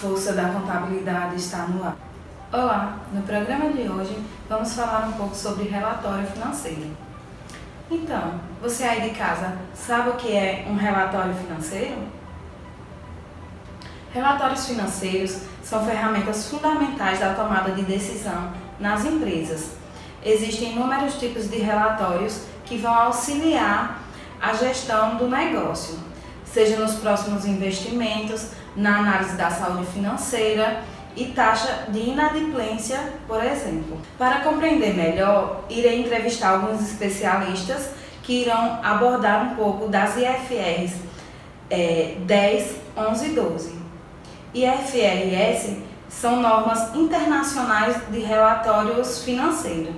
força da contabilidade está no ar. Olá, no programa de hoje vamos falar um pouco sobre relatório financeiro. Então, você aí de casa sabe o que é um relatório financeiro? Relatórios financeiros são ferramentas fundamentais da tomada de decisão nas empresas. Existem inúmeros tipos de relatórios que vão auxiliar a gestão do negócio, seja nos próximos investimentos, na análise da saúde financeira e taxa de inadimplência, por exemplo. Para compreender melhor, irei entrevistar alguns especialistas que irão abordar um pouco das IFRs 10, 11 e 12. IFRS são normas internacionais de relatórios financeiros.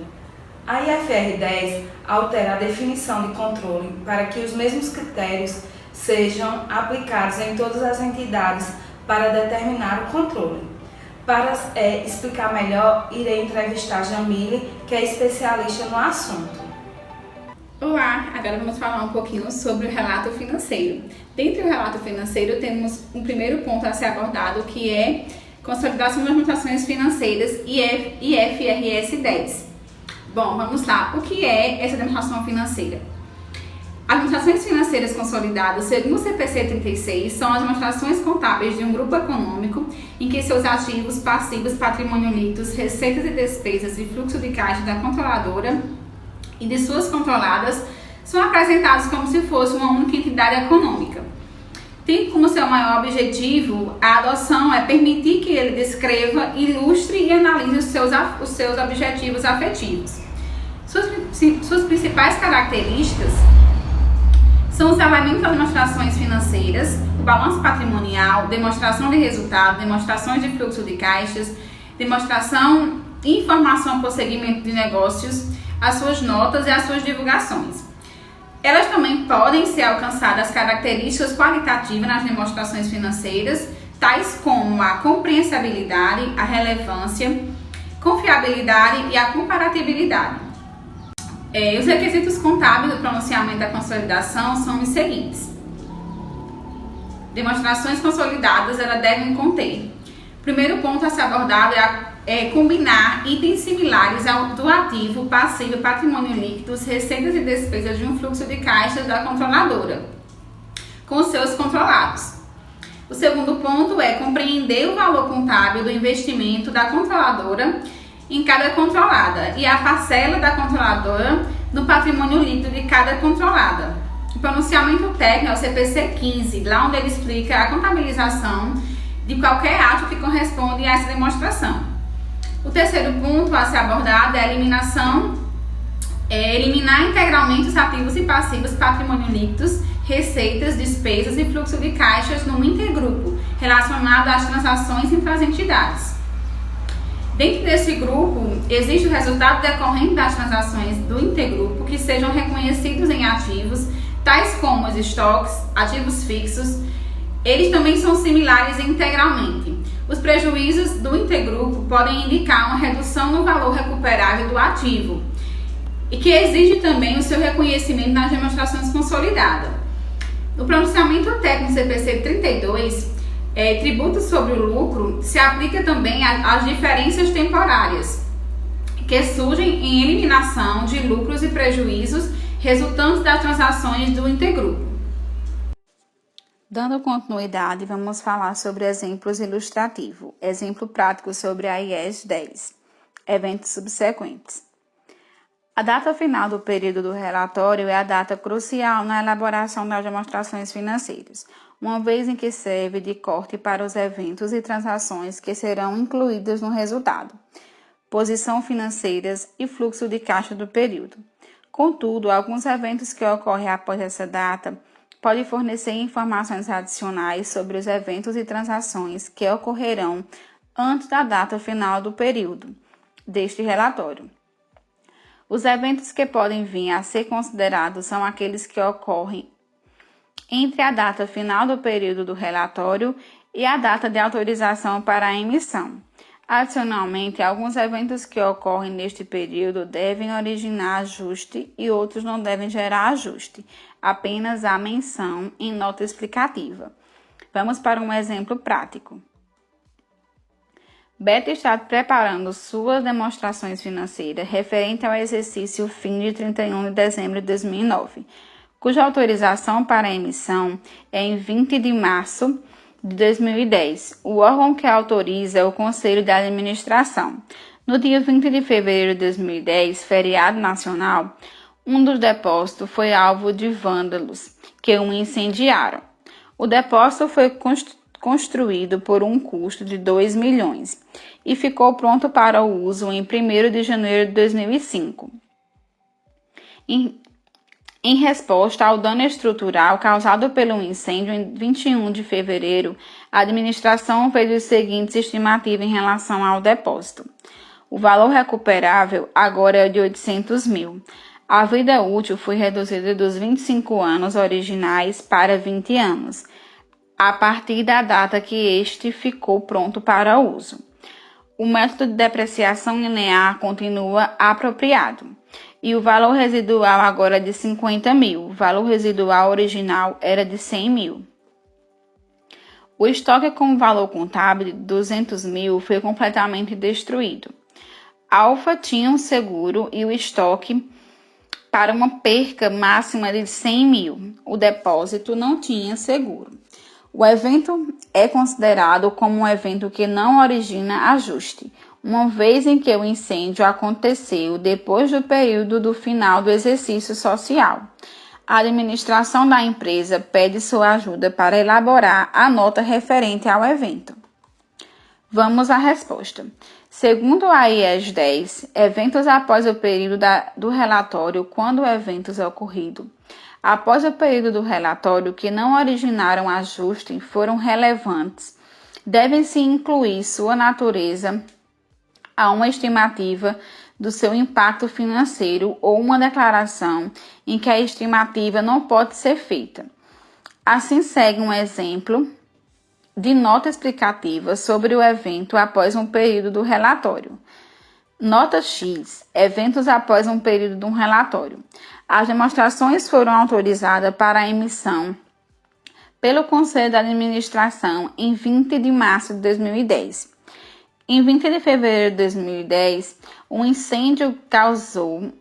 A IFR 10 altera a definição de controle para que os mesmos critérios sejam aplicados em todas as entidades para determinar o controle. Para explicar melhor, irei entrevistar Jamile, que é especialista no assunto. Olá, agora vamos falar um pouquinho sobre o relato financeiro. Dentro do relato financeiro, temos um primeiro ponto a ser abordado, que é consolidação das anotações financeiras IFRS 10. Bom, vamos lá. O que é essa demonstração financeira? As demonstrações financeiras consolidadas, segundo o CPC 36, são as demonstrações contábeis de um grupo econômico em que seus ativos, passivos, patrimônio líquidos, receitas e despesas e fluxo de caixa da controladora e de suas controladas são apresentados como se fosse uma única entidade econômica. Tem como seu maior objetivo a adoção é permitir que ele descreva, ilustre e analise os seus objetivos afetivos. Suas principais características são os elementos das demonstrações financeiras, o balanço patrimonial, demonstração de resultado, demonstrações de fluxo de caixas, demonstração e informação por segmento de negócios, as suas notas e as suas divulgações. Elas também podem ser alcançadas características qualitativas nas demonstrações financeiras, tais como a comprehensibilidade, a relevância, confiabilidade e a comparatibilidade. Os requisitos contábeis do pronunciamento da consolidação são os seguintes. Demonstrações consolidadas elas devem conter. O primeiro ponto a ser abordado é combinar itens similares do ativo, passivo, patrimônio líquido, receitas e despesas de um fluxo de caixa da controladora com os seus controlados. O segundo ponto é compreender o valor contábil do investimento da controladora em cada controlada e a parcela da controladora no patrimônio líquido de cada controlada. O pronunciamento técnico é o CPC 15, lá onde ele explica a contabilização de qualquer ato que corresponde a essa demonstração. O terceiro ponto a ser abordado é a eliminar integralmente os ativos e passivos, patrimônio líquidos, receitas, despesas e fluxo de caixas num intergrupo relacionado às transações entre as entidades. Dentro desse grupo, existe o resultado decorrente das transações do intergrupo que sejam reconhecidos em ativos, tais como os estoques, ativos fixos. Eles também são similares integralmente. Os prejuízos do intergrupo podem indicar uma redução no valor recuperável do ativo e que exige também o seu reconhecimento nas demonstrações consolidadas. No pronunciamento técnico CPC 32, tributo sobre o lucro se aplica também às diferenças temporárias que surgem em eliminação de lucros e prejuízos resultantes das transações do intergrupo. Dando continuidade, vamos falar sobre exemplos ilustrativos. Exemplo prático sobre a IES 10. Eventos subsequentes. A data final do período do relatório é a data crucial na elaboração das demonstrações financeiras, uma vez em que serve de corte para os eventos e transações que serão incluídos no resultado, posição financeiras e fluxo de caixa do período. Contudo, alguns eventos que ocorrem após essa data podem fornecer informações adicionais sobre os eventos e transações que ocorrerão antes da data final do período deste relatório. Os eventos que podem vir a ser considerados são aqueles que ocorrem entre a data final do período do relatório e a data de autorização para a emissão. Adicionalmente, alguns eventos que ocorrem neste período devem originar ajuste e outros não devem gerar ajuste, apenas a menção em nota explicativa. Vamos para um exemplo prático. Beta está preparando suas demonstrações financeiras referente ao exercício fim de 31 de dezembro de 2009, cuja autorização para a emissão é em 20 de março de 2010. O órgão que autoriza é o Conselho de Administração. No dia 20 de fevereiro de 2010, feriado nacional, um dos depósitos foi alvo de vândalos que o incendiaram. O depósito foi construído por um custo de 2 milhões e ficou pronto para o uso em 1º de janeiro de 2005. Em resposta ao dano estrutural causado pelo incêndio em 21 de fevereiro, a administração fez as seguintes estimativas em relação ao depósito. O valor recuperável agora é de 800 mil. A vida útil foi reduzida dos 25 anos originais para 20 anos, a partir da data que este ficou pronto para uso. O método de depreciação linear continua apropriado e o valor residual agora é de 50 mil. O valor residual original era de 100 mil. O estoque com valor contábil de 200 mil foi completamente destruído. A Alfa tinha um seguro e o estoque para uma perca máxima de 100 mil. O depósito não tinha seguro. O evento é considerado como um evento que não origina ajuste, uma vez em que o incêndio aconteceu depois do período do final do exercício social. A administração da empresa pede sua ajuda para elaborar a nota referente ao evento. Vamos à resposta. Segundo a IES 10, eventos após o período do relatório, quando o evento é ocorrido após o período do relatório que não originaram ajuste foram relevantes, devem-se incluir sua natureza a uma estimativa do seu impacto financeiro ou uma declaração em que a estimativa não pode ser feita. Assim segue um exemplo de nota explicativa sobre o evento após um período do relatório. Nota X. Eventos após um período de um relatório. As demonstrações foram autorizadas para a emissão pelo Conselho de Administração em 20 de março de 2010. Em 20 de fevereiro de 2010, um incêndio causou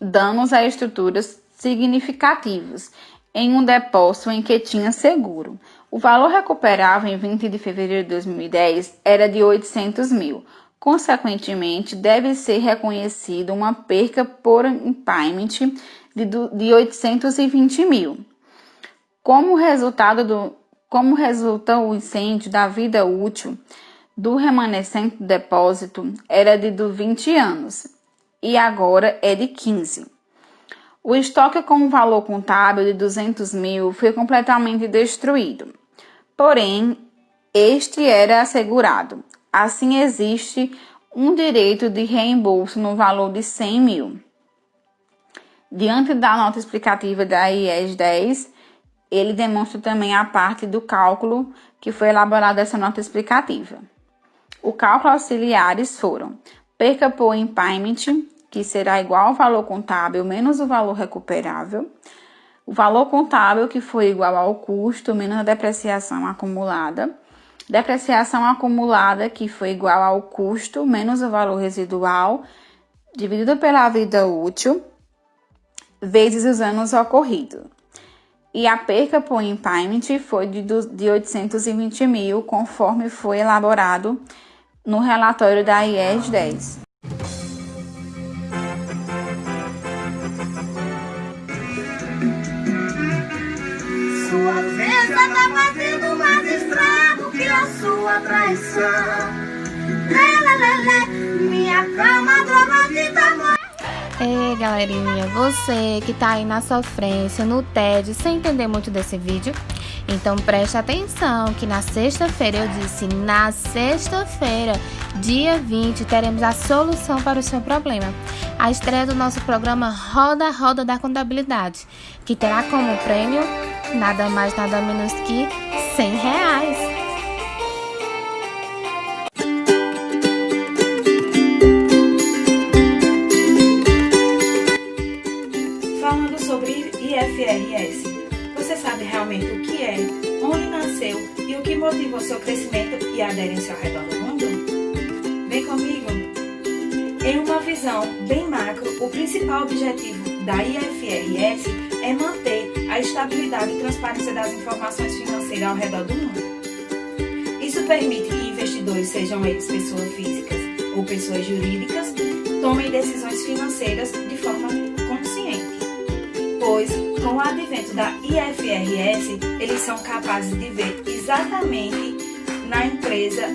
danos a estruturas significativos em um depósito em que tinha seguro. O valor recuperável em 20 de fevereiro de 2010 era de 800 mil. Consequentemente, deve ser reconhecido uma perca por impairment de 820 mil. Como resulta o incêndio da vida útil do remanescente do depósito era de 20 anos e agora é de 15. O estoque com valor contábil de 200 mil foi completamente destruído, porém, este era assegurado. Assim, existe um direito de reembolso no valor de 100 mil. Diante da nota explicativa da IES 10, ele demonstra também a parte do cálculo que foi elaborada essa nota explicativa. O cálculo auxiliares foram perca por impairment, que será igual ao valor contábil menos o valor recuperável, o valor contábil, que foi igual ao custo menos a depreciação acumulada, depreciação acumulada, que foi igual ao custo menos o valor residual, dividido pela vida útil, vezes os anos ocorridos. E a perca por impairment foi de 820 mil, conforme foi elaborado no relatório da IES 10. Sua ofensa tá fazendo mais estrago que a sua traição. Minha cama droga de tamanho. Ei, galerinha, você que tá aí na sofrência, no tédio, sem entender muito desse vídeo, então preste atenção que na sexta-feira, eu disse na sexta-feira, dia 20, teremos a solução para o seu problema. A estreia do nosso programa Roda da Contabilidade, que terá como prêmio nada mais, nada menos que R$100. Falando sobre IFRS, você sabe realmente o que é, onde nasceu e o que motivou seu crescimento e aderência ao redor do mundo? Em uma visão bem macro, o principal objetivo da IFRS é manter a estabilidade e transparência das informações financeiras ao redor do mundo. Isso permite que investidores, sejam eles pessoas físicas ou pessoas jurídicas, tomem decisões financeiras de forma consciente, pois, com o advento da IFRS, eles são capazes de ver exatamente na empresa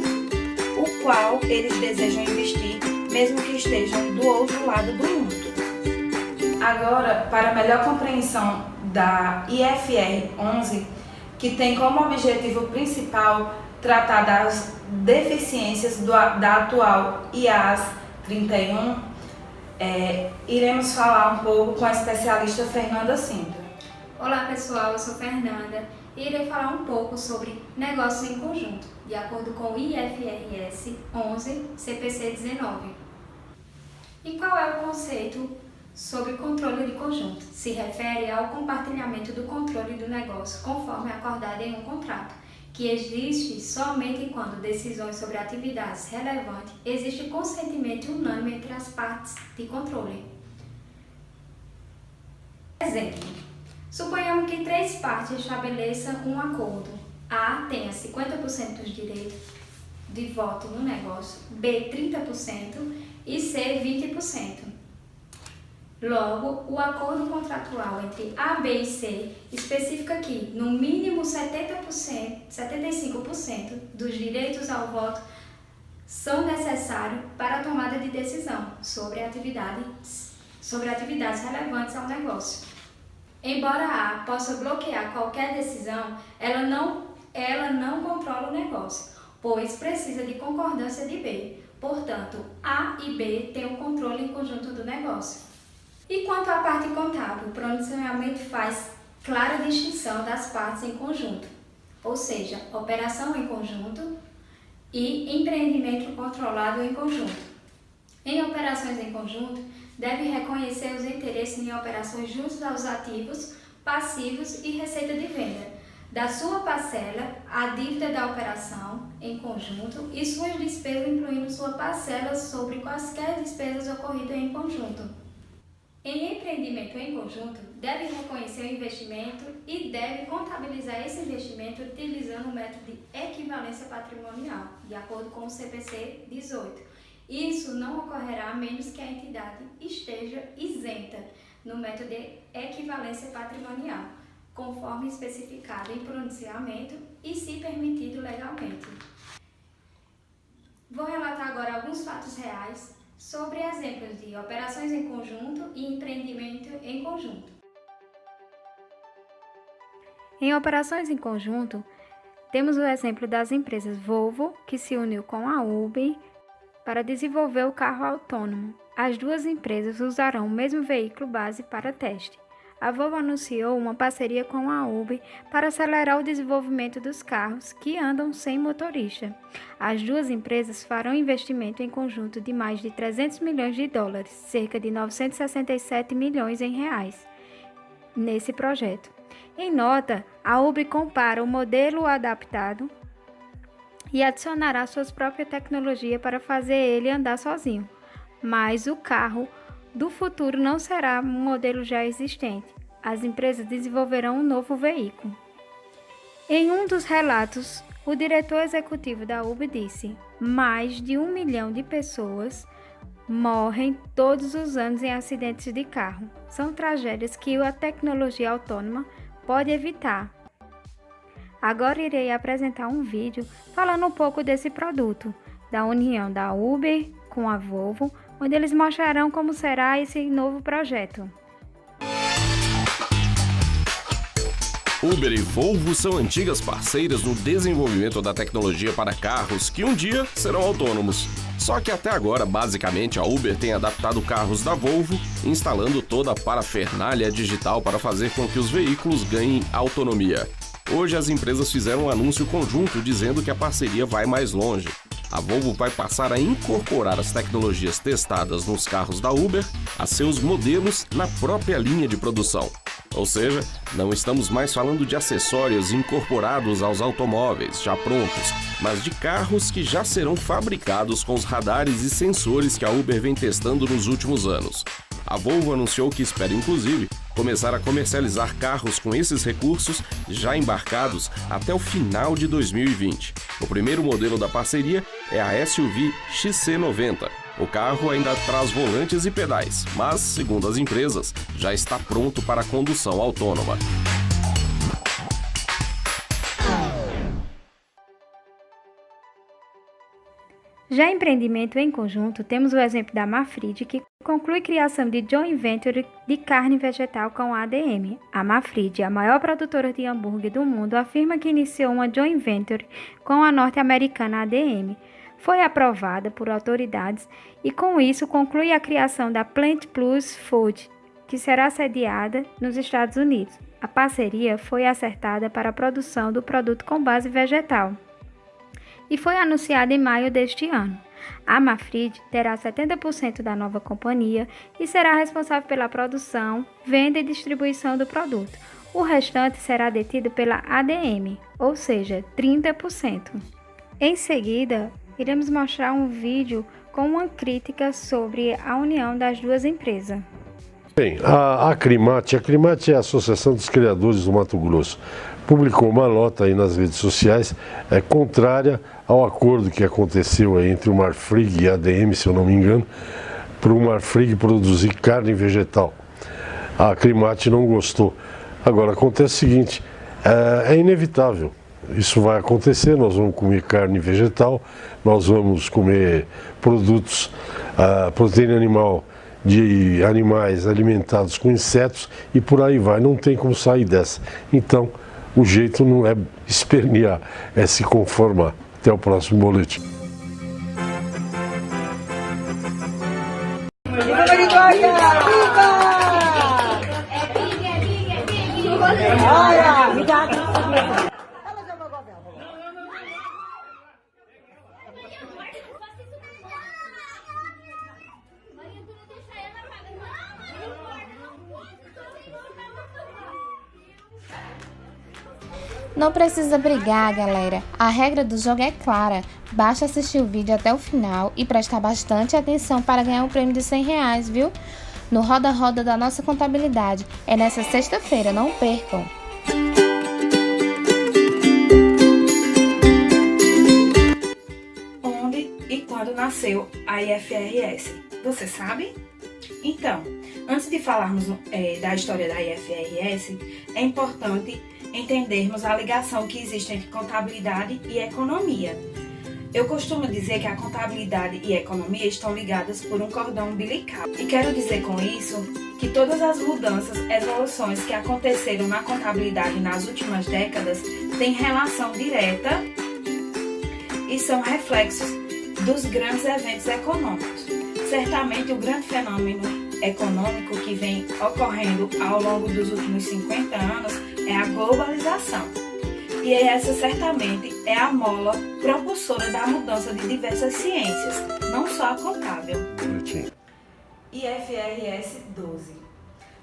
o qual eles desejam investir, mesmo que estejam do outro lado do mundo. Agora, para melhor compreensão da IFR 11, que tem como objetivo principal tratar das deficiências da atual IAS 31, iremos falar um pouco com a especialista Fernanda Sintra. Olá pessoal, eu sou Fernanda e irei falar um pouco sobre negócios em conjunto, de acordo com o IFRS 11 CPC 19. E qual é o conceito sobre controle de conjunto? Se refere ao compartilhamento do controle do negócio conforme acordado em um contrato, que existe somente quando decisões sobre atividades relevantes existe consentimento unânime entre as partes de controle. Exemplo: suponhamos que 3 partes estabeleçam um acordo. A tenha 50% dos direitos de voto no negócio, B 30% e C 20%. Logo, o acordo contratual entre A, B e C especifica que, no mínimo 75% dos direitos ao voto são necessários para a tomada de decisão sobre atividades relevantes ao negócio. Embora A possa bloquear qualquer decisão, ela não controla o negócio, pois precisa de concordância de B. Portanto, A e B têm o controle em conjunto do negócio. E quanto à parte contábil, o pronunciamento faz clara distinção das partes em conjunto, ou seja, operação em conjunto e empreendimento controlado em conjunto. Em operações em conjunto, deve reconhecer os interesses em operações juntos aos ativos, passivos e receita de venda, da sua parcela, a dívida da operação em conjunto e suas despesas, incluindo sua parcela sobre quaisquer despesas ocorridas em conjunto. Em empreendimento em conjunto, deve reconhecer o investimento e deve contabilizar esse investimento utilizando o método de equivalência patrimonial, de acordo com o CPC 18. Isso não ocorrerá a menos que a entidade esteja isenta no método de equivalência patrimonial, conforme especificado em pronunciamento e se permitido legalmente. Vou relatar agora alguns fatos reais sobre exemplos de operações em conjunto e empreendimento em conjunto. Em operações em conjunto, temos o exemplo das empresas Volvo, que se uniu com a Uber para desenvolver o carro autônomo. As duas empresas usarão o mesmo veículo base para teste. A Volvo anunciou uma parceria com a Uber para acelerar o desenvolvimento dos carros que andam sem motorista. As duas empresas farão investimento em conjunto de mais de 300 milhões de dólares, cerca de 967 milhões em reais, nesse projeto. Em nota, a Uber compara o modelo adaptado e adicionará suas próprias tecnologias para fazer ele andar sozinho. Mas o carro do futuro não será um modelo já existente. As empresas desenvolverão um novo veículo. Em um dos relatos, o diretor executivo da Uber disse: mais de 1 milhão de pessoas morrem todos os anos em acidentes de carro. São tragédias que a tecnologia autônoma pode evitar. Agora irei apresentar um vídeo falando um pouco desse produto, da união da Uber com a Volvo, onde eles mostrarão como será esse novo projeto. Uber e Volvo são antigas parceiras no desenvolvimento da tecnologia para carros que um dia serão autônomos. Só que até agora, basicamente, a Uber tem adaptado carros da Volvo, instalando toda a parafernália digital para fazer com que os veículos ganhem autonomia. Hoje as empresas fizeram um anúncio conjunto dizendo que a parceria vai mais longe. A Volvo vai passar a incorporar as tecnologias testadas nos carros da Uber a seus modelos na própria linha de produção. Ou seja, não estamos mais falando de acessórios incorporados aos automóveis já prontos, mas de carros que já serão fabricados com os radares e sensores que a Uber vem testando nos últimos anos. A Volvo anunciou que espera, inclusive, começar a comercializar carros com esses recursos já embarcados até o final de 2020. O primeiro modelo da parceria é a SUV XC90. O carro ainda traz volantes e pedais, mas, segundo as empresas, já está pronto para a condução autônoma. Já em empreendimento em conjunto, temos o exemplo da Marfrig, que conclui criação de joint venture de carne vegetal com a ADM. A Marfrig, a maior produtora de hambúrguer do mundo, afirma que iniciou uma joint venture com a norte-americana ADM. Foi aprovada por autoridades e, com isso, conclui a criação da Plant Plus Food, que será sediada nos Estados Unidos. A parceria foi acertada para a produção do produto com base vegetal e foi anunciada em maio deste ano. A Marfrig terá 70% da nova companhia e será responsável pela produção, venda e distribuição do produto. O restante será detido pela ADM, ou seja, 30%. Em seguida, iremos mostrar um vídeo com uma crítica sobre a união das duas empresas. Bem, a Acrimate é a Associação dos Criadores do Mato Grosso, publicou uma nota aí nas redes sociais contrária ao acordo que aconteceu aí entre o Marfrig e a ADM, se eu não me engano, para o Marfrig produzir carne vegetal. A Acrimate não gostou. Agora, acontece o seguinte, é inevitável. Isso vai acontecer, nós vamos comer carne vegetal, nós vamos comer produtos, proteína animal, de animais alimentados com insetos e por aí vai, não tem como sair dessa. Então, o jeito não é espernear, é se conformar. Até o próximo boletim. Não precisa brigar, galera. A regra do jogo é clara. Basta assistir o vídeo até o final e prestar bastante atenção para ganhar um prêmio de R$100, viu? No Roda Roda da nossa contabilidade. É nessa sexta-feira, não percam! Onde e quando nasceu a IFRS? Você sabe? Então, antes de falarmos da história da IFRS, é importante entendermos a ligação que existe entre contabilidade e economia. Eu costumo dizer que a contabilidade e a economia estão ligadas por um cordão umbilical. E quero dizer com isso que todas as mudanças, evoluções que aconteceram na contabilidade nas últimas décadas têm relação direta e são reflexos dos grandes eventos econômicos. Certamente o grande fenômeno econômico que vem ocorrendo ao longo dos últimos 50 anos é a globalização. E essa certamente é a mola propulsora da mudança de diversas ciências, não só a contábil. IFRS 12.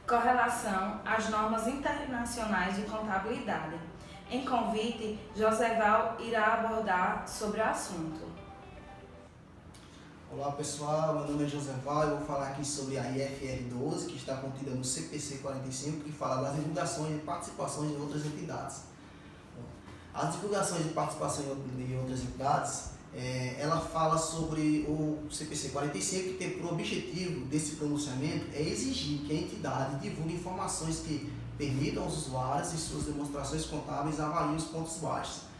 Correlação às normas internacionais de contabilidade. Em convite, Joseval irá abordar sobre o assunto. Olá pessoal, meu nome é Joseval e eu vou falar aqui sobre a IFR 12, que está contida no CPC 45, que fala das divulgações de participações em outras entidades. As divulgações de participação em outras entidades, ela fala sobre o CPC 45, que tem por objetivo desse pronunciamento é exigir que a entidade divulgue informações que permitam aos usuários, em suas demonstrações contábeis, avaliem os pontos baixos.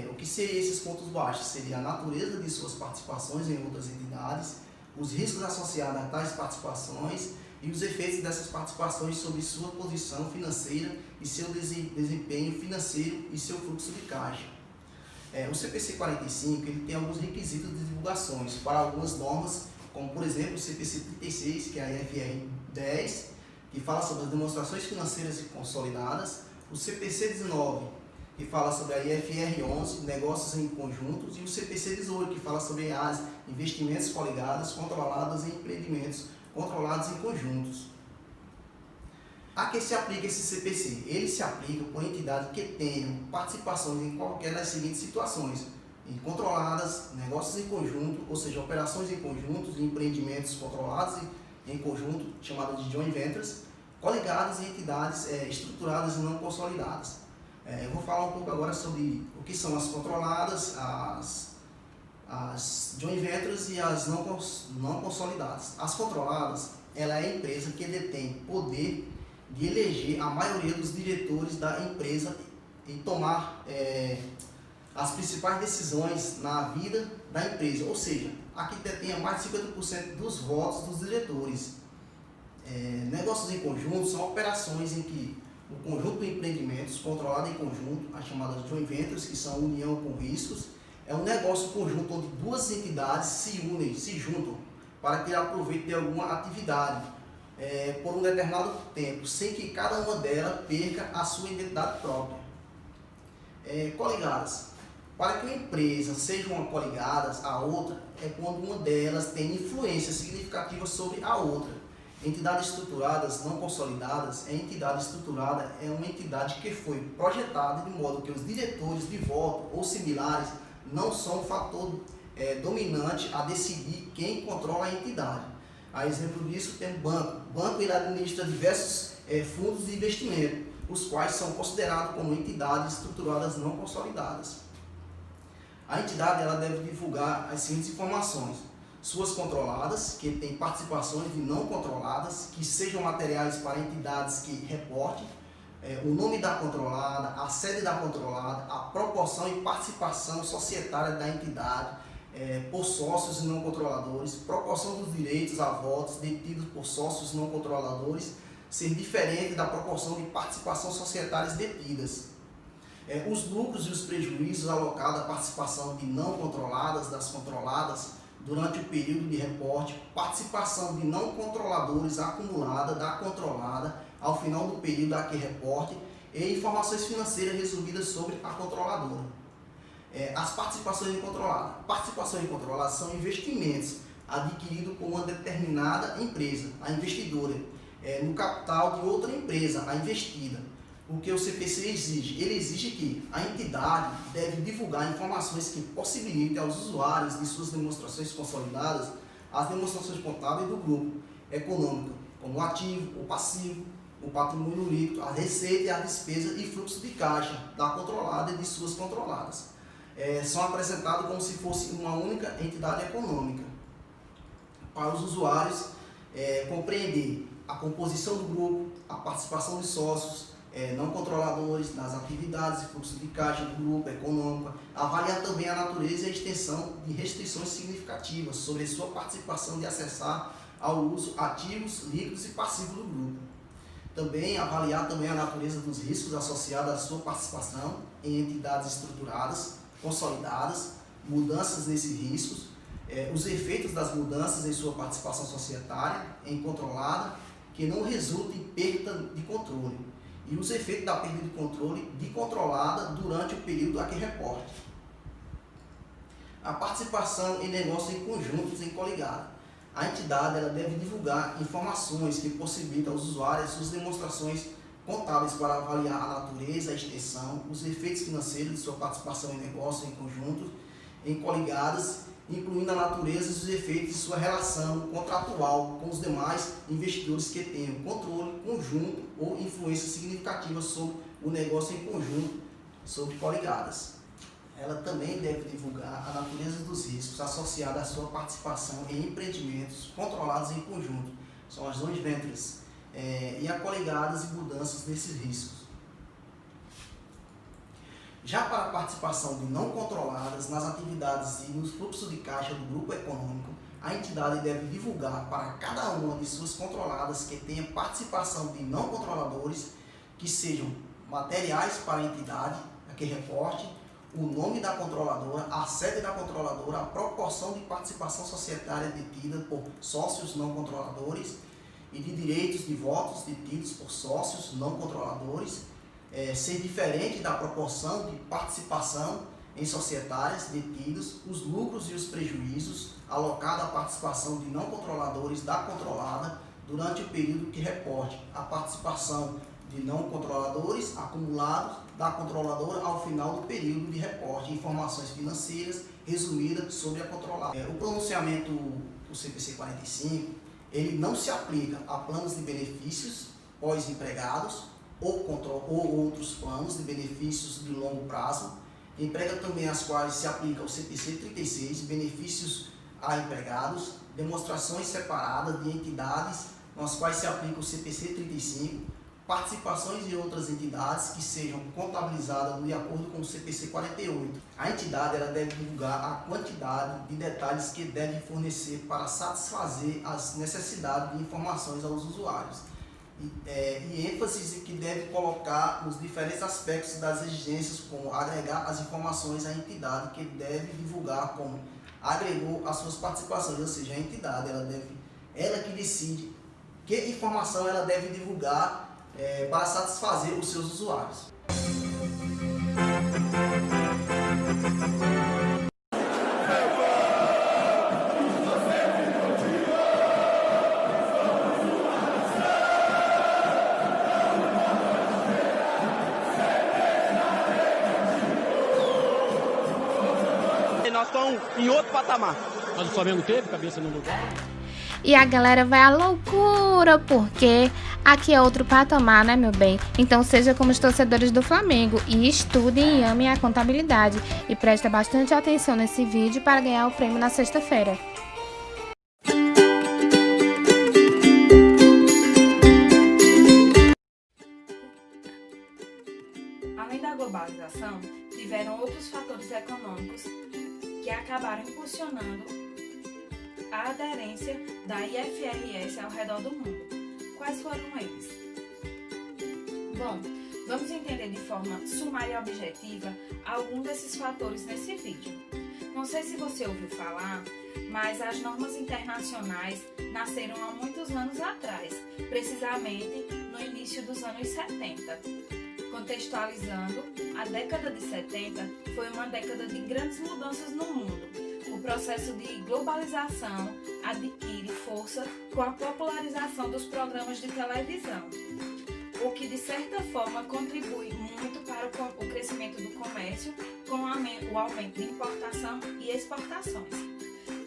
O que seriam esses pontos baixos? Seria a natureza de suas participações em outras entidades, os riscos associados a tais participações e os efeitos dessas participações sobre sua posição financeira e seu desempenho financeiro e seu fluxo de caixa. O CPC 45 ele tem alguns requisitos de divulgações para algumas normas, como por exemplo o CPC 36, que é a IFR 10, que fala sobre as demonstrações financeiras consolidadas, o CPC 19, que fala sobre a IFR 11, negócios em conjuntos, e o CPC 18, que fala sobre as investimentos coligados, controlados e empreendimentos controlados em conjuntos. A que se aplica esse CPC? Ele se aplica por entidades que tenham participações em qualquer das seguintes situações: em controladas, negócios em conjunto, ou seja, operações em conjunto, empreendimentos controlados em conjunto, chamadas de joint ventures, coligadas e entidades estruturadas e não consolidadas. Eu vou falar um pouco agora sobre o que são as controladas, as joint ventures e as não consolidadas. As controladas, ela é a empresa que detém poder de eleger a maioria dos diretores da empresa e tomar as principais decisões na vida da empresa, ou seja, a que detenha mais de 50% dos votos dos diretores. Negócios em conjunto são operações em que o conjunto de empreendimentos controlado em conjunto, as chamadas joint ventures, que são união com riscos, é um negócio conjunto onde duas entidades se juntam para tirar proveito de alguma atividade por um determinado tempo, sem que cada uma delas perca a sua identidade própria. Coligadas. Para que uma empresa seja uma coligada à outra, é quando uma delas tem influência significativa sobre a outra. Entidades estruturadas não consolidadas, entidade estruturada é uma entidade que foi projetada de modo que os diretores de voto ou similares não são um fator dominante a decidir quem controla a entidade. A exemplo disso tem o banco. O banco ele administra diversos fundos de investimento, os quais são considerados como entidades estruturadas não consolidadas. A entidade ela deve divulgar as seguintes informações: suas controladas, que têm participações de não controladas, que sejam materiais para entidades que reportem, o nome da controlada, a sede da controlada, a proporção e participação societária da entidade por sócios e não controladores, proporção dos direitos a votos detidos por sócios não controladores ser diferente da proporção de participação societárias detidas. Os lucros e os prejuízos alocados à participação de não controladas das controladas durante o período de reporte, participação de não controladores acumulada da controlada ao final do período a que reporte e informações financeiras resolvidas sobre a controladora. As participações incontroladas. Participações incontroladas são investimentos adquiridos por uma determinada empresa, a investidora, no capital de outra empresa, a investida. O que o CPC exige? Ele exige que a entidade deve divulgar informações que possibilitem aos usuários de suas demonstrações consolidadas as demonstrações contábeis do grupo econômico, como o ativo, o passivo, o patrimônio líquido, a receita e a despesa e fluxo de caixa da controlada e de suas controladas. São apresentados como se fosse uma única entidade econômica. Para os usuários compreender a composição do grupo, a participação de sócios, não controladores nas atividades e fluxo de caixa do grupo econômico, avaliar também a natureza e a extensão de restrições significativas sobre sua participação de acessar ao uso ativos, líquidos e passivos do grupo. Também avaliar também a natureza dos riscos associados à sua participação em entidades estruturadas, consolidadas, mudanças nesses riscos, os efeitos das mudanças em sua participação societária, em controlada, que não resulta em perda de controle, e os efeitos da perda de controle de controlada durante o período a que reporte. A participação em negócios em conjuntos em coligada. A entidade ela deve divulgar informações que possibilitam aos usuários suas demonstrações contábeis para avaliar a natureza, a extensão, os efeitos financeiros de sua participação em negócios em conjuntos em coligadas, incluindo a natureza e os efeitos de sua relação contratual com os demais investidores que tenham controle conjunto ou influência significativa sobre o negócio em conjunto sobre coligadas. Ela também deve divulgar a natureza dos riscos associados à sua participação em empreendimentos controlados em conjunto, são as joint ventures, e a coligadas e mudanças desses riscos. Já para a participação de não controladas nas atividades e nos fluxos de caixa do grupo econômico, a entidade deve divulgar para cada uma de suas controladas que tenha participação de não controladores, que sejam materiais para a entidade, a que reporte, o nome da controladora, a sede da controladora, a proporção de participação societária detida por sócios não controladores e de direitos de votos detidos por sócios não controladores, ser diferente da proporção de participação em societárias detidos, os lucros e os prejuízos alocados à participação de não controladores da controlada durante o período que reporte a participação de não controladores acumulados da controladora ao final do período de reporte de informações financeiras resumidas sobre a controlada. O pronunciamento do CPC 45, ele não se aplica a planos de benefícios pós-empregados ou outros planos de benefícios de longo prazo. Emprega também as quais se aplica o CPC 36, benefícios a empregados, demonstrações separadas de entidades nas quais se aplica o CPC 35, participações de outras entidades que sejam contabilizadas de acordo com o CPC 48. A entidade ela deve divulgar a quantidade de detalhes que deve fornecer para satisfazer as necessidades de informações aos usuários. E ênfase que deve colocar nos diferentes aspectos das exigências, como agregar as informações à entidade que deve divulgar, como agregou as suas participações, ou seja, a entidade ela que decide que informação ela deve divulgar para satisfazer os seus usuários. Nós estamos em outro patamar. Mas o Flamengo teve cabeça no lugar? E a galera vai à loucura, porque aqui é outro patamar, né, meu bem? Então seja como os torcedores do Flamengo e estudem e amem a contabilidade. E preste bastante atenção nesse vídeo para ganhar o prêmio na sexta-feira. Além da globalização, tiveram outros fatores econômicos que acabaram impulsionando a aderência da IFRS ao redor do mundo. Quais foram eles? Bom, vamos entender de forma sumária e objetiva algum desses fatores nesse vídeo. Não sei se você ouviu falar, mas as normas internacionais nasceram há muitos anos atrás, precisamente no início dos anos 70. Contextualizando, a década de 70 foi uma década de grandes mudanças no mundo. O processo de globalização adquire força com a popularização dos programas de televisão, o que de certa forma contribui muito para o crescimento do comércio com o aumento de importação e exportações.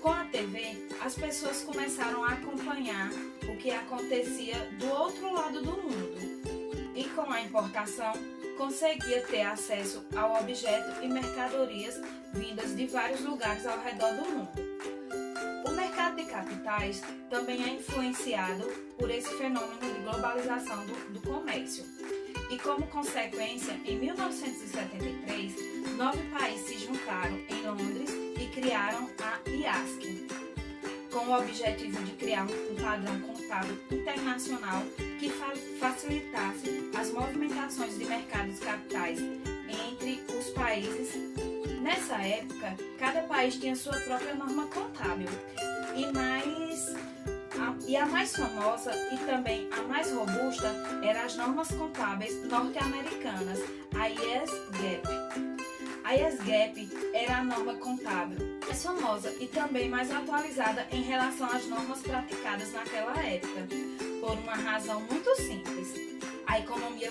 Com a TV, as pessoas começaram a acompanhar o que acontecia do outro lado do mundo. E com a importação, conseguia ter acesso ao objeto e mercadorias vindas de vários lugares ao redor do mundo. O mercado de capitais também é influenciado por esse fenômeno de globalização do comércio. E como consequência, em 1973, 9 países se juntaram em Londres e criaram a IASC, com o objetivo de criar um padrão contábil internacional que facilitasse as movimentações de mercados capitais entre os países. Nessa época, cada país tinha sua própria norma contábil e a mais famosa e também a mais robusta eram as normas contábeis norte-americanas, a IASGAP. A IASGAP era a norma contábil mais famosa e também mais atualizada em relação às normas praticadas naquela época, por uma razão muito simples. A economia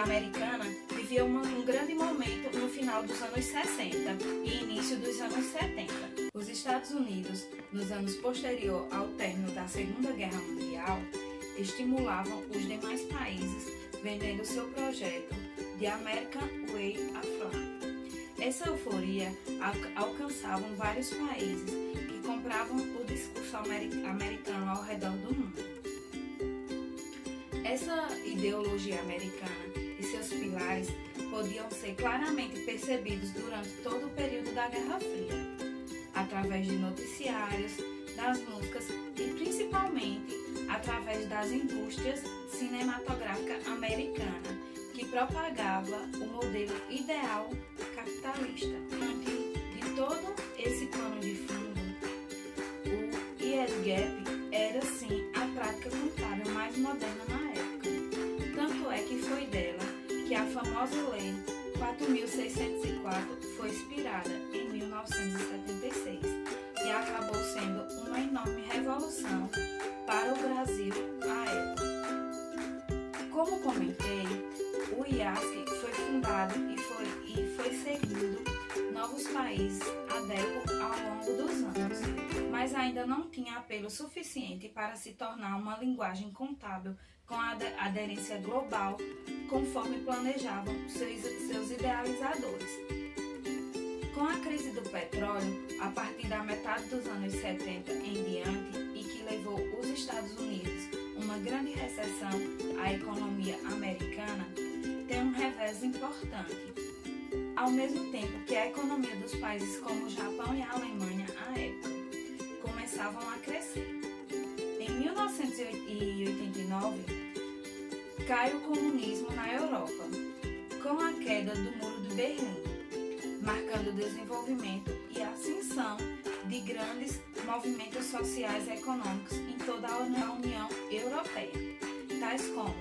americana vivia um grande momento no final dos anos 60 e início dos anos 70. Os Estados Unidos, nos anos posteriores ao término da Segunda Guerra Mundial, estimulavam os demais países vendendo seu projeto de American Way of Life. Essa euforia alcançava vários países que compravam o discurso americano ao redor do mundo. Essa ideologia americana e seus pilares podiam ser claramente percebidos durante todo o período da Guerra Fria, através de noticiários, das músicas e principalmente através das indústrias cinematográficas americanas, que propagava o modelo ideal capitalista. De todo esse pano de fundo, o IASGAP era sim a prática contábil mais moderna na época. Tanto é que foi dela que a famosa Lei 4.604 foi inspirada em 1976 e acabou sendo uma enorme revolução para países adequam ao longo dos anos, mas ainda não tinha apelo suficiente para se tornar uma linguagem contábil com aderência global, conforme planejavam seus idealizadores. Com a crise do petróleo, a partir da metade dos anos 70 em diante, e que levou os Estados Unidos a uma grande recessão à economia americana, tem um revés importante. Ao mesmo tempo que a economia dos países como o Japão e a Alemanha, à época, começavam a crescer. Em 1989, cai o comunismo na Europa, com a queda do Muro de Berlim, marcando o desenvolvimento e a ascensão de grandes movimentos sociais e econômicos em toda a União Europeia, tais como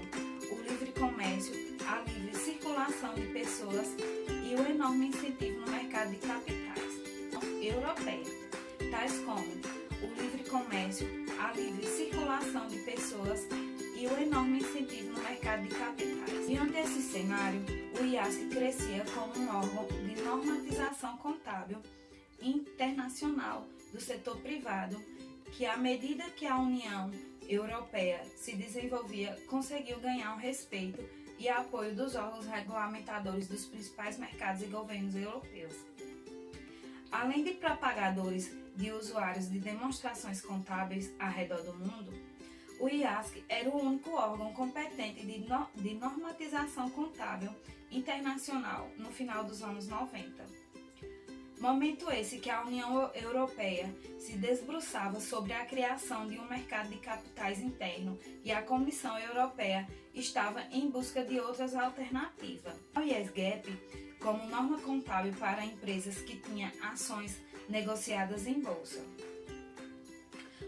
o livre comércio, a livre circulação de pessoas e o enorme incentivo no mercado de capitais europeia, tais como o livre comércio, a livre circulação de pessoas e o enorme incentivo no mercado de capitais. Diante desse cenário, o IASC crescia como um órgão de normatização contábil internacional do setor privado, que à medida que a União Europeia se desenvolvia, conseguiu ganhar o respeito e apoio dos órgãos regulamentadores dos principais mercados e governos europeus. Além de propagadores de usuários de demonstrações contábeis ao redor do mundo, o IASC era o único órgão competente de normatização contábil internacional no final dos anos 90. Momento esse que a União Europeia se debruçava sobre a criação de um mercado de capitais interno e a Comissão Europeia estava em busca de outras alternativas. O IASGAP como norma contábil para empresas que tinham ações negociadas em bolsa.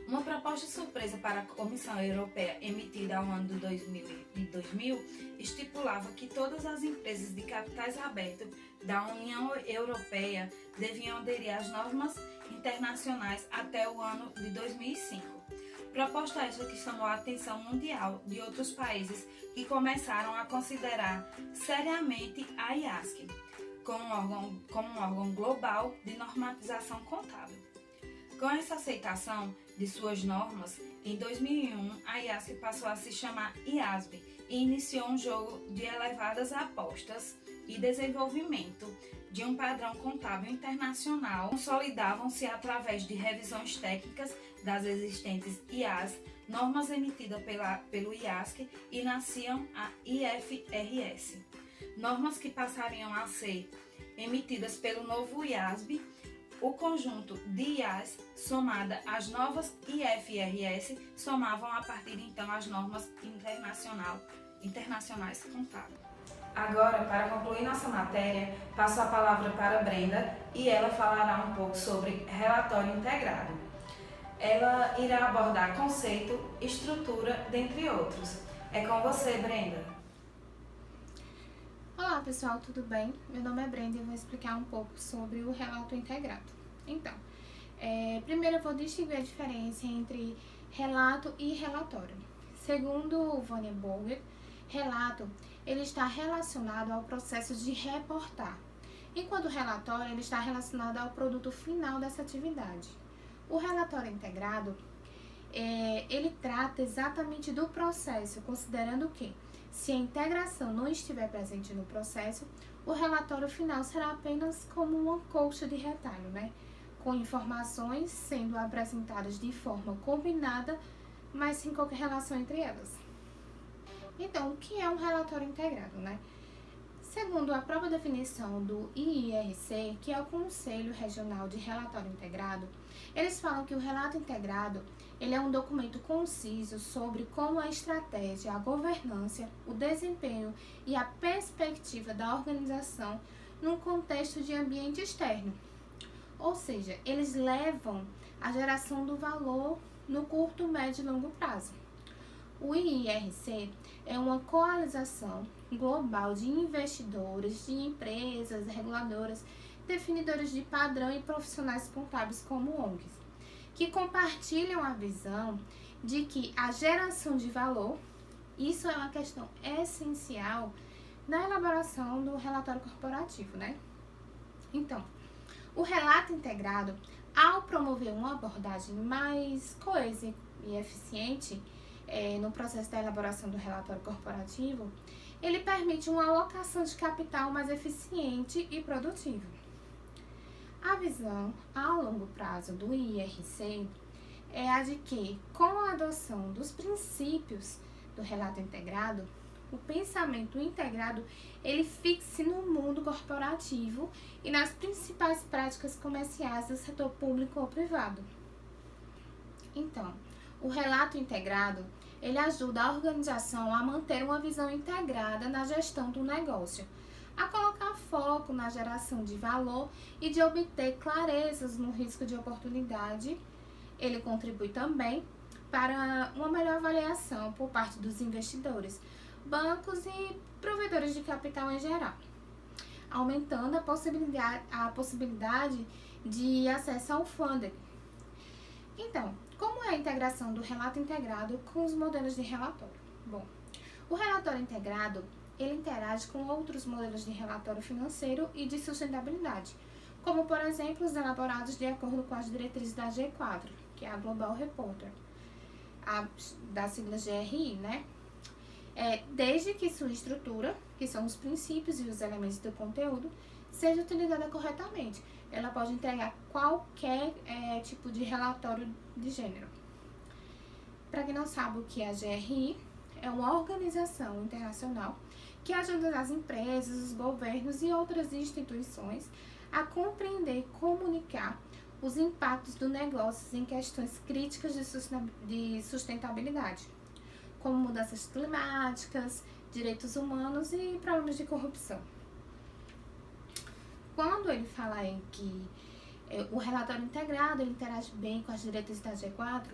Uma proposta surpresa para a Comissão Europeia emitida ao ano de 2000 estipulava que todas as empresas de capitais abertos da União Europeia deviam aderir às normas internacionais até o ano de 2005. Proposta esta que chamou a atenção mundial de outros países que começaram a considerar seriamente a IASC como um órgão global de normatização contábil. Com essa aceitação de suas normas, em 2001 a IASC passou a se chamar IASB e iniciou um jogo de elevadas apostas e desenvolvimento de um padrão contábil internacional. Consolidavam-se através de revisões técnicas das existentes IAS, normas emitidas pelo IASC, e nasciam a IFRS, normas que passariam a ser emitidas pelo novo IASB. O conjunto de IAS, somada às novas IFRS, somavam a partir de então as normas internacionais contábeis. Agora, para concluir nossa matéria, passo a palavra para Brenda e ela falará um pouco sobre relatório integrado. Ela irá abordar conceito, estrutura, dentre outros. É com você, Brenda. Olá pessoal, tudo bem? Meu nome é Brenda e eu vou explicar um pouco sobre o relato integrado. Então, primeiro eu vou distinguir a diferença entre relato e relatório. Segundo Vânia Bolger, relato ele está relacionado ao processo de reportar, enquanto o relatório ele está relacionado ao produto final dessa atividade. O relatório integrado ele trata exatamente do processo, considerando que se a integração não estiver presente no processo, o relatório final será apenas como uma colcha de retalho, né? Com informações sendo apresentadas de forma combinada, mas sem qualquer relação entre elas. Então, o que é um relatório integrado, né? Segundo a própria definição do IIRC, que é o Conselho Regional de Relatório Integrado, eles falam que o relato integrado ele é um documento conciso sobre como a estratégia, a governança, o desempenho e a perspectiva da organização num contexto de ambiente externo. Ou seja, eles levam a geração do valor no curto, médio e longo prazo. O IIRC é uma coalização global de investidores, de empresas, reguladoras, definidores de padrão e profissionais contábeis como ONGs, que compartilham a visão de que a geração de valor, isso é uma questão essencial na elaboração do relatório corporativo, né? Então, O relato integrado, ao promover uma abordagem mais coesa e eficiente no processo da elaboração do relatório corporativo, ele permite uma alocação de capital mais eficiente e produtiva. A visão a longo prazo do IRC é a de que, com a adoção dos princípios do relato integrado, o pensamento integrado ele fixe no mundo corporativo e nas principais práticas comerciais do setor público ou privado. Então, o relato integrado ele ajuda a organização a manter uma visão integrada na gestão do negócio, a colocar foco na geração de valor e de obter clarezas no risco de oportunidade. Ele contribui também para uma melhor avaliação por parte dos investidores, bancos e provedores de capital em geral, aumentando a possibilidade de acesso ao funding. Então, como é a integração do relato integrado com os modelos de relatório? Bom, o relatório integrado ele interage com outros modelos de relatório financeiro e de sustentabilidade, como, por exemplo, os elaborados de acordo com as diretrizes da G4, que é a Global Reporter, da sigla GRI, né? Desde que sua estrutura, que são os princípios e os elementos do conteúdo, seja utilizada corretamente. Ela pode entregar qualquer tipo de relatório de gênero. Para quem não sabe o que é a GRI, é uma organização internacional que ajuda as empresas, os governos e outras instituições a compreender e comunicar os impactos do negócio em questões críticas de sustentabilidade, como mudanças climáticas, direitos humanos e problemas de corrupção. Quando ele fala em que o relatório integrado ele interage bem com as diretrizes da G4,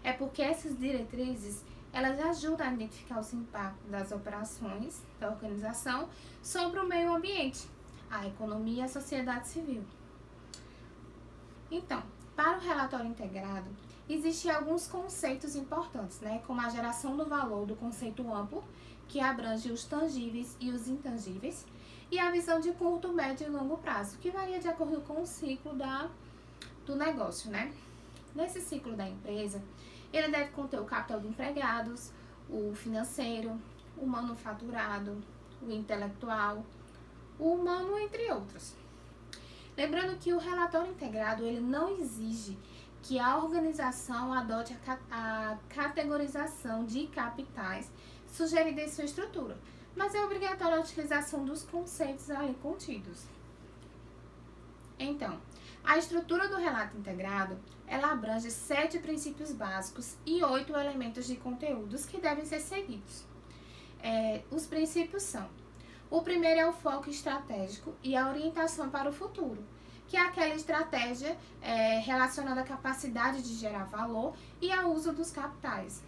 é porque essas diretrizes elas ajudam a identificar os impactos das operações da organização sobre o meio ambiente, a economia e a sociedade civil. Então, para o relatório integrado, existem alguns conceitos importantes, né, como a geração do valor do conceito amplo, que abrange os tangíveis e os intangíveis, e a visão de curto, médio e longo prazo, que varia de acordo com o ciclo do negócio, né? Nesse ciclo da empresa, ele deve conter o capital de empregados, o financeiro, o manufaturado, o intelectual, o humano, entre outros. Lembrando que o relatório integrado ele não exige que a organização adote a categorização de capitais sugerida em sua estrutura, mas é obrigatória a utilização dos conceitos ali contidos. Então, a estrutura do relato integrado, ela abrange 7 princípios básicos e 8 elementos de conteúdos que devem ser seguidos. Os princípios são: o primeiro é o foco estratégico e a orientação para o futuro, que é aquela estratégia relacionada à capacidade de gerar valor e ao uso dos capitais.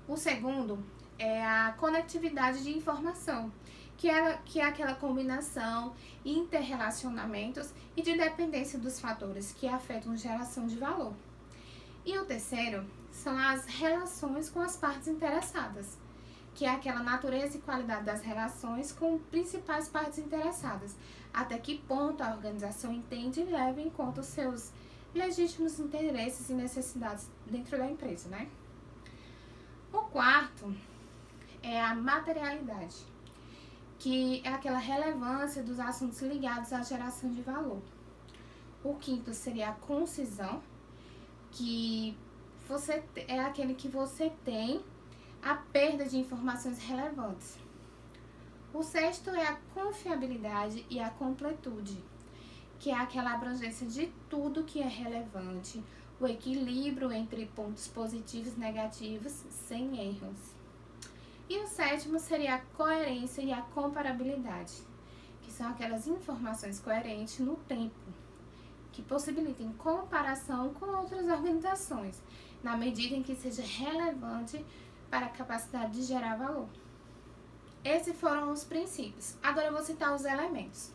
O segundo é a conectividade de informação, que é aquela combinação, interrelacionamentos e de dependência dos fatores que afetam a geração de valor. E o terceiro são as relações com as partes interessadas, que é aquela natureza e qualidade das relações com principais partes interessadas, até que ponto a organização entende e leva em conta os seus legítimos interesses e necessidades dentro da empresa, né? O quarto é a materialidade, que é aquela relevância dos assuntos ligados à geração de valor. O quinto seria a concisão, que é aquele que você tem a perda de informações relevantes. O sexto é a confiabilidade e a completude, que é aquela abrangência de tudo que é relevante, o equilíbrio entre pontos positivos e negativos, sem erros. E o sétimo seria a coerência e a comparabilidade, que são aquelas informações coerentes no tempo, que possibilitem comparação com outras organizações, na medida em que seja relevante para a capacidade de gerar valor. Esses foram os princípios. Agora eu vou citar os elementos.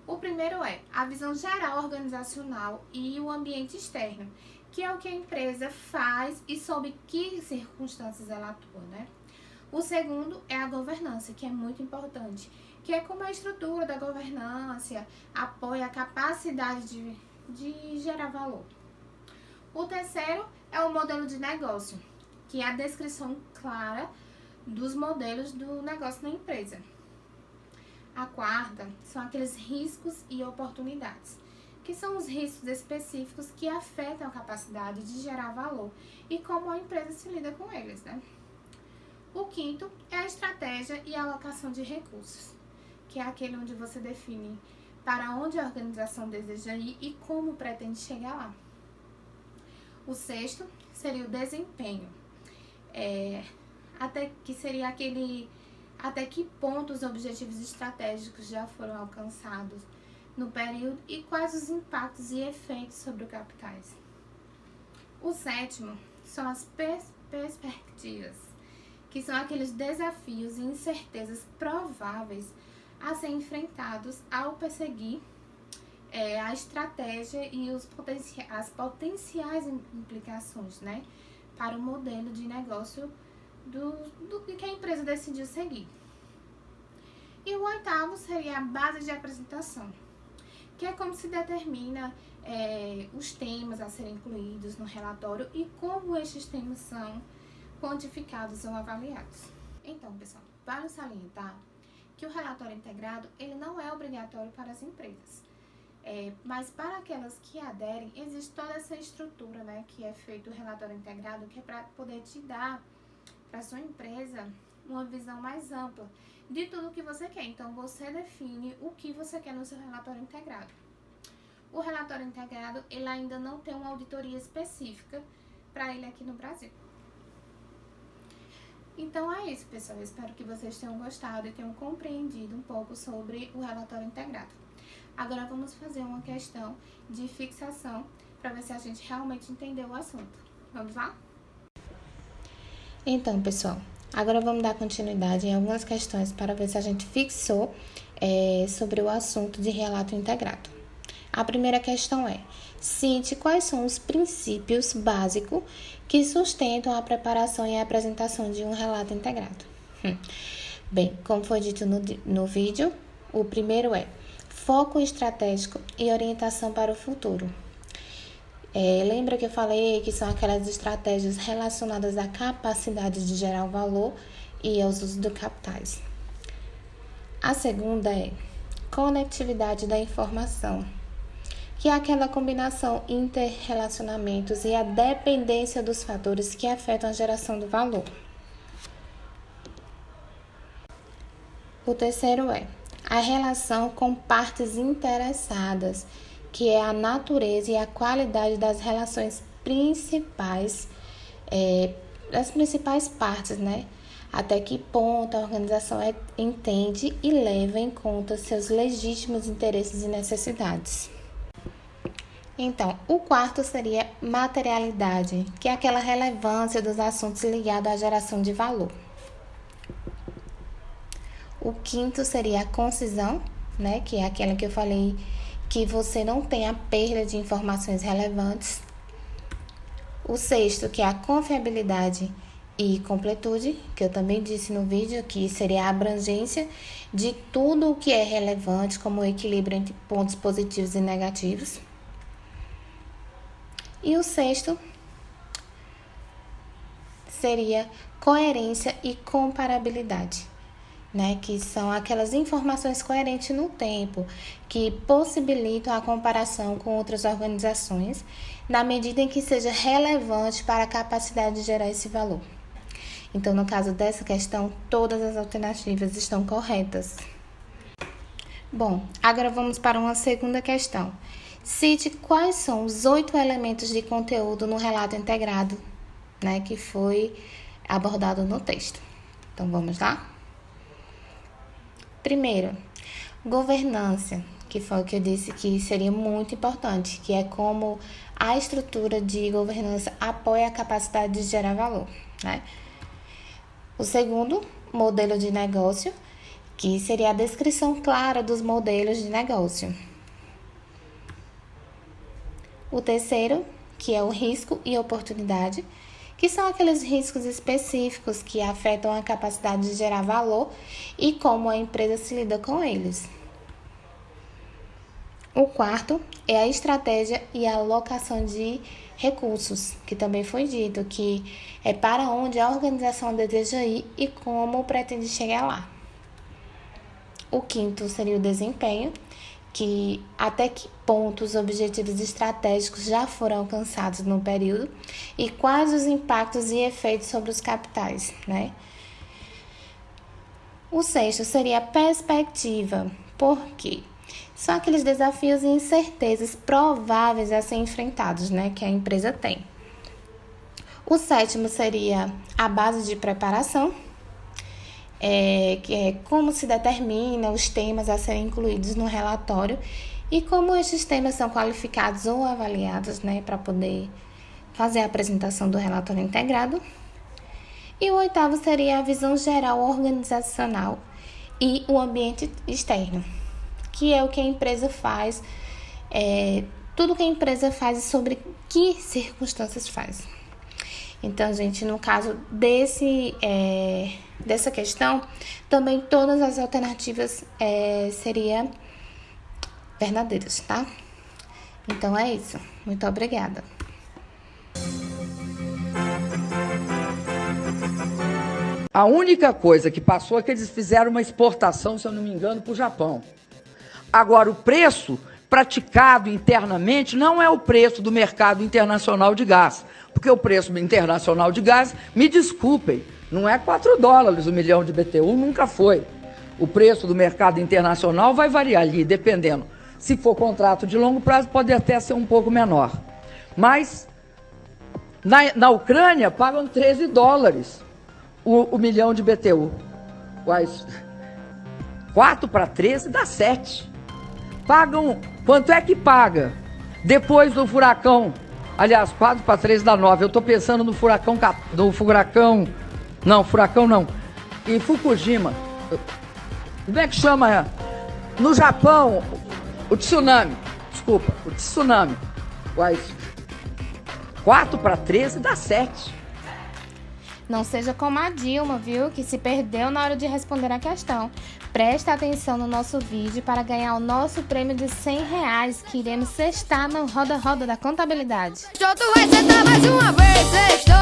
O primeiro é a visão geral organizacional e o ambiente externo, que é o que a empresa faz e sob que circunstâncias ela atua, né? O segundo é a governança, que é muito importante, que é como a estrutura da governança apoia a capacidade de gerar valor. O terceiro é o modelo de negócio, que é a descrição clara dos modelos do negócio na empresa. A quarta são aqueles riscos e oportunidades, que são os riscos específicos que afetam a capacidade de gerar valor e como a empresa se lida com eles, né? O quinto é a estratégia e a alocação de recursos, que é aquele onde você define para onde a organização deseja ir e como pretende chegar lá. O sexto seria o desempenho, até que ponto os objetivos estratégicos já foram alcançados no período e quais os impactos e efeitos sobre os capitais. O sétimo são as perspectivas, que são aqueles desafios e incertezas prováveis a serem enfrentados ao perseguir a estratégia e as potenciais implicações, né, para o modelo de negócio do que a empresa decidiu seguir. E o oitavo seria a base de apresentação, que é como se determina os temas a serem incluídos no relatório e como estes temas são quantificados ou avaliados. Então, pessoal, vale salientar que o relatório integrado ele não é obrigatório para as empresas, mas para aquelas que aderem, existe toda essa estrutura, né, que é feito o relatório integrado, que é para poder te dar para a sua empresa uma visão mais ampla de tudo que você quer. Então, você define o que você quer no seu relatório integrado. O relatório integrado, ele ainda não tem uma auditoria específica para ele aqui no Brasil. Então, é isso, pessoal. Eu espero que vocês tenham gostado e tenham compreendido um pouco sobre o relatório integrado. Agora, vamos fazer uma questão de fixação para ver se a gente realmente entendeu o assunto. Vamos lá? Então, pessoal, agora vamos dar continuidade em algumas questões para ver se a gente fixou sobre o assunto de relato integrado. A primeira questão é: cite quais são os princípios básicos que sustentam a preparação e a apresentação de um relato integrado. Bem, como foi dito no vídeo, o primeiro é foco estratégico e orientação para o futuro. Lembra que eu falei que são aquelas estratégias relacionadas à capacidade de gerar valor e aos usos de capitais. A segunda é conectividade da informação, que é aquela combinação inter-relacionamentos e a dependência dos fatores que afetam a geração do valor. O terceiro é a relação com partes interessadas, que é a natureza e a qualidade das relações principais, das principais partes, né? Até que ponto a organização entende e leva em conta seus legítimos interesses e necessidades. Então, o quarto seria materialidade, que é aquela relevância dos assuntos ligados à geração de valor. O quinto seria a concisão, né, que é aquela que eu falei que você não tem a perda de informações relevantes. O sexto, que é a confiabilidade e completude, que eu também disse no vídeo, que seria a abrangência de tudo o que é relevante, como o equilíbrio entre pontos positivos e negativos. E o sexto seria coerência e comparabilidade, né? Que são aquelas informações coerentes no tempo, que possibilitam a comparação com outras organizações, na medida em que seja relevante para a capacidade de gerar esse valor. Então, no caso dessa questão, todas as alternativas estão corretas. Bom, agora vamos para uma segunda questão. Cite quais são os 8 elementos de conteúdo no relato integrado, né, que foi abordado no texto. Então, vamos lá? Primeiro, governança, que foi o que eu disse que seria muito importante, que é como a estrutura de governança apoia a capacidade de gerar valor, né? O segundo, modelo de negócio, que seria a descrição clara dos modelos de negócio. O terceiro, que é o risco e oportunidade, que são aqueles riscos específicos que afetam a capacidade de gerar valor e como a empresa se lida com eles. O quarto é a estratégia e a alocação de recursos, que também foi dito, que é para onde a organização deseja ir e como pretende chegar lá. O quinto seria o desempenho, que até que ponto os objetivos estratégicos já foram alcançados no período e quais os impactos e efeitos sobre os capitais, né? O sexto seria a perspectiva, porque são aqueles desafios e incertezas prováveis a ser enfrentados, né, que a empresa tem. O sétimo seria a base de preparação, que é como se determina os temas a serem incluídos no relatório e como estes temas são qualificados ou avaliados, né, para poder fazer a apresentação do relatório integrado. E o oitavo seria a visão geral organizacional e o ambiente externo, que é o que a empresa faz, tudo que a empresa faz e sobre que circunstâncias faz. Então, gente, no caso dessa questão, também todas as alternativas seriam verdadeiras, tá? Então é isso. Muito obrigada. A única coisa que passou é que eles fizeram uma exportação, se eu não me engano, para o Japão. Agora, o preço praticado internamente não é o preço do mercado internacional de gás, porque o preço internacional de gás, me desculpem, não é $4 o milhão de BTU, nunca foi. O preço do mercado internacional vai variar ali, dependendo. Se for contrato de longo prazo, pode até ser um pouco menor. Mas, na Ucrânia, pagam $13 o milhão de BTU. 4 para 13 dá 7. Pagam, quanto é que paga? Depois do furacão, aliás, 4 para 13 dá 9. Eu estou pensando no furacão, em Fukushima. Como é que chama? No Japão, o tsunami. 4 para 13 dá 7. Não seja como a Dilma, viu? Que se perdeu na hora de responder a questão. Presta atenção no nosso vídeo para ganhar o nosso prêmio de R$100 que iremos cestar no Roda Roda da Contabilidade. Tu vai sentar mais uma vez, sextou.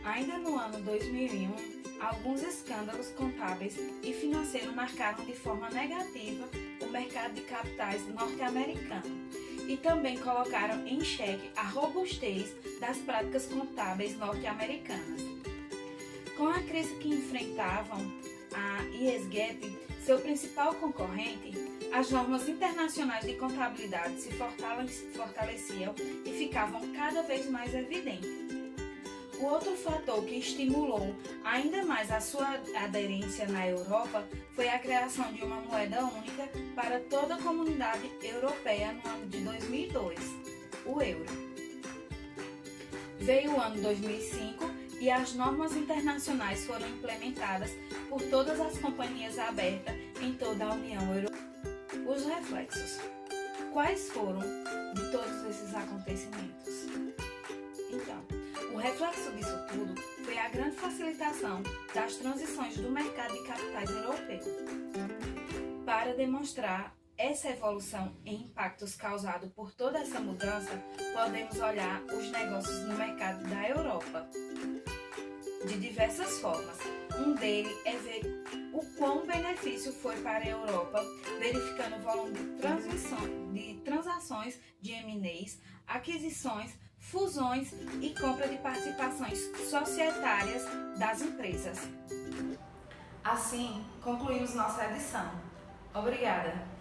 Ainda no ano 2001, alguns escândalos contábeis e financeiros marcaram de forma negativa o mercado de capitais norte-americano e também colocaram em xeque a robustez das práticas contábeis norte-americanas. Com a crise que enfrentavam, a ISGAP, seu principal concorrente, as normas internacionais de contabilidade se fortaleciam e ficavam cada vez mais evidentes. O outro fator que estimulou ainda mais a sua aderência na Europa foi a criação de uma moeda única para toda a comunidade europeia no ano de 2002, o euro. Veio o ano 2005 e as normas internacionais foram implementadas por todas as companhias abertas em toda a União Europeia. Os reflexos. Quais foram de todos esses acontecimentos? Então, o reflexo disso tudo foi a grande facilitação das transições do mercado de capitais europeu. Para demonstrar essa evolução e impactos causados por toda essa mudança, podemos olhar os negócios no mercado da Europa de diversas formas. Um deles é ver o quão benefício foi para a Europa, verificando o volume de transações de M&As, aquisições, fusões e compra de participações societárias das empresas. Assim, concluímos nossa edição. Obrigada!